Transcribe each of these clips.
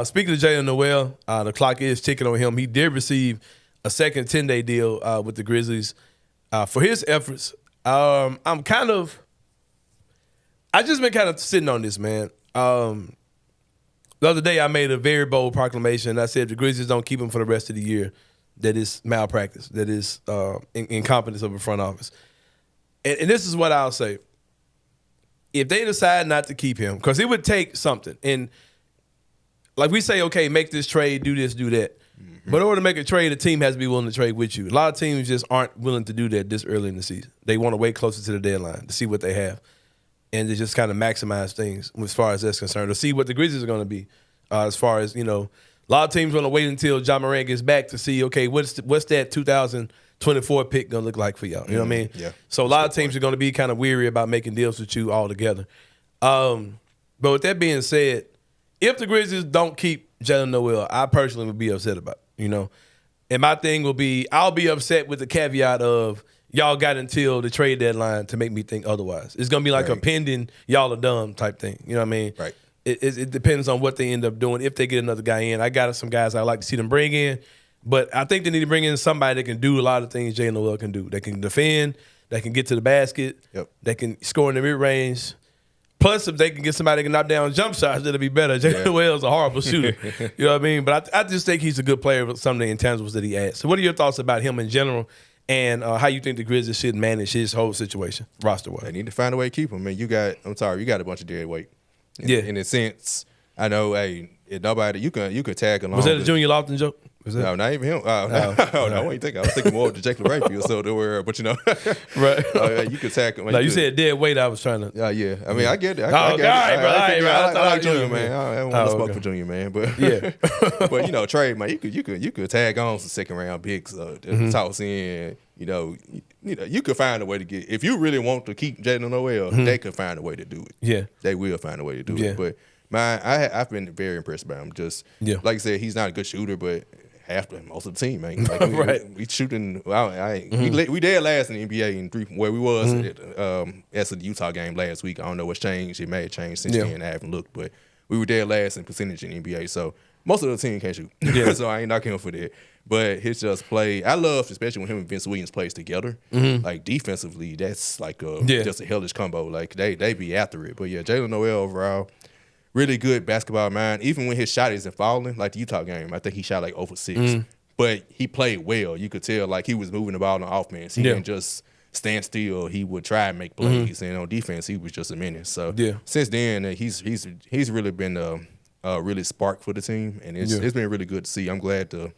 Speaking of Jaylen Nowell, the clock is ticking on him. He did receive a second 10-day deal with the Grizzlies for his efforts. I just been kind of sitting on this, man. The other day I made a very bold proclamation. I said if the Grizzlies don't keep him for the rest of the year, that is malpractice, that is incompetence of a front office. And this is what I'll say. If they decide not to keep him, because it would take something. And like we say, okay, make this trade, do this, do that. Mm-hmm. But in order to make a trade, the team has to be willing to trade with you. A lot of teams just aren't willing to do that this early in the season. They want to wait closer to the deadline to see what they have and to just kind of maximize things as far as that's concerned, or see what the Grizzlies are going to be as far as, you know, a lot of teams want to wait until John Morant gets back to see, okay, what's that 2024 pick going to look like for y'all? You know what I mean? Yeah. So a lot of teams are going to be kind of weary about making deals with you altogether. But with that being said, if the Grizzlies don't keep Jaylen Nowell, I personally would be upset about it, you know. And my thing will be, I'll be upset with the caveat of y'all got until the trade deadline to make me think otherwise. It's going to be like a pending y'all are dumb type thing. You know what I mean? Right. It depends on what they end up doing. If they get another guy in, I got some guys I like to see them bring in, but I think they need to bring in somebody that can do a lot of things Jaylen Nowell can do. They can defend, they can get to the basket, they can score in the mid-range. Plus, if they can get somebody that can knock down jump shots, that'll be better. Jaylen Nowell is a horrible shooter. You know what I mean? But I just think he's a good player with some of the intangibles that he adds. So what are your thoughts about him in general and how you think the Grizzlies should manage his whole situation roster-wise? They need to find a way to keep him. I mean, you got a bunch of dead weight. In a sense, I know, hey, nobody, you could tag along. Was that a Junior Lofton joke? No, not even him. No, I wasn't thinking. I was thinking more of the Jake Rayfield. So there were, but you know, right? You could tag him. No, you said dead weight. I was trying to. Yeah. I mean, I get it. I like Junior, man. I don't want to smoke for Junior, man. But yeah, but you know, trade, man. You could tag on some second round picks, toss in. You know, you could find a way to get. If you really want to keep Jaylen Nowell, they could find a way to do it. Yeah, they will find a way to do it. But I've been very impressed by him. Just like I said, he's not a good shooter, but most of the team, man. Like we shooting. We dead last in the NBA in three. Where we was as of the Utah game last week. I don't know what's changed. It may have changed since then. I haven't looked, but we were dead last in percentage in the NBA. So most of the team can't shoot. So I ain't knocking him for that. But his just play, I love, especially when him and Vince Williams plays together. Like defensively, that's like just a hellish combo. Like they be after it. But yeah, Jaylen Nowell overall, really good basketball mind. Even when his shot isn't falling, like the Utah game, I think he shot like 0 for 6. But he played well. You could tell like he was moving the ball on offense. He didn't just stand still. He would try and make plays. And on defense, he was just a menace. So since then, he's really been really spark for the team, and it's been really good to see. I'm glad to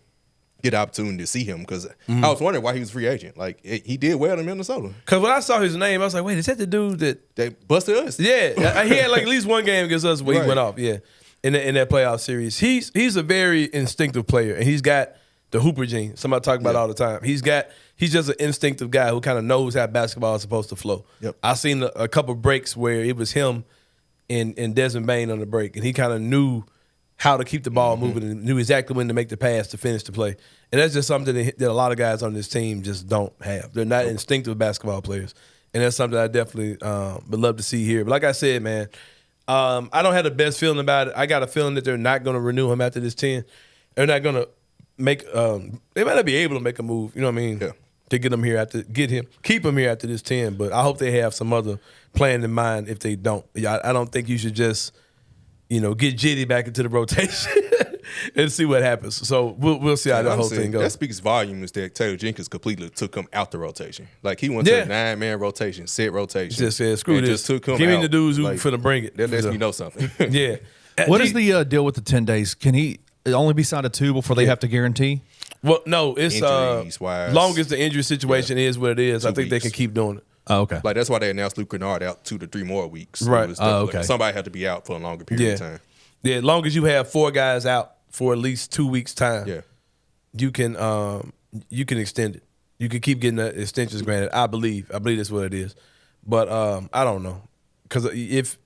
get the opportunity to see him because I was wondering why he was a free agent. Like he did well in Minnesota. Because when I saw his name, I was like, wait, is that the dude that busted us? Yeah, he had like at least one game against us where he went off. Yeah, in that playoff series, he's a very instinctive player, and he's got the Hooper gene. Somebody talk about it all the time. He's just an instinctive guy who kind of knows how basketball is supposed to flow. I've seen a couple breaks where it was him and Desmond Bane on the break, and he kind of knew how to keep the ball moving and knew exactly when to make the pass to finish the play. And that's just something that a lot of guys on this team just don't have. They're not instinctive basketball players. And that's something I definitely would love to see here. But like I said, man, I don't have the best feeling about it. I got a feeling that they're not going to renew him after this 10. They're not going to make they might not be able to make a move, you know what I mean? To get him here keep him here after this 10. But I hope they have some other plan in mind if they don't. I don't think you should just get Jitty back into the rotation and see what happens. So we'll see how the whole thing goes. That speaks volumes that Taylor Jenkins completely took him out the rotation. Like he went to a 9-man rotation, set rotation. Just said, screw this. Just took him Give out. me the dudes who finna bring it. That lets me know something. Yeah. What is the deal with the 10 days? Can he only be signed to 2 before they have to guarantee? Well, no, it's Injuries-wise, long as the injury situation is what it is, I think they can keep doing it. Oh, okay. Like that's why they announced Luke Kennard out 2 to 3 more weeks. Right. Okay. Somebody had to be out for a longer period of time. Yeah, as long as you have 4 guys out for at least 2 weeks' time, you can extend it. You can keep getting the extensions granted. I believe that's what it is. But I don't know. Because if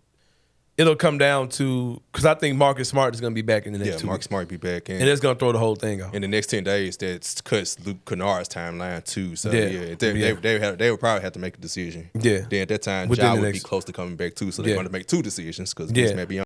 it'll come down to – because I think Marcus Smart is going to be back in the next 2 weeks. Marcus Smart will be back. And that's going to throw the whole thing off. In the next 10 days, that cuts Luke Kennard's timeline too. So, they would probably have to make a decision. Yeah. Then at that time, Within Ja would be close to coming back too. So they're going to make 2 decisions because Vince may be on.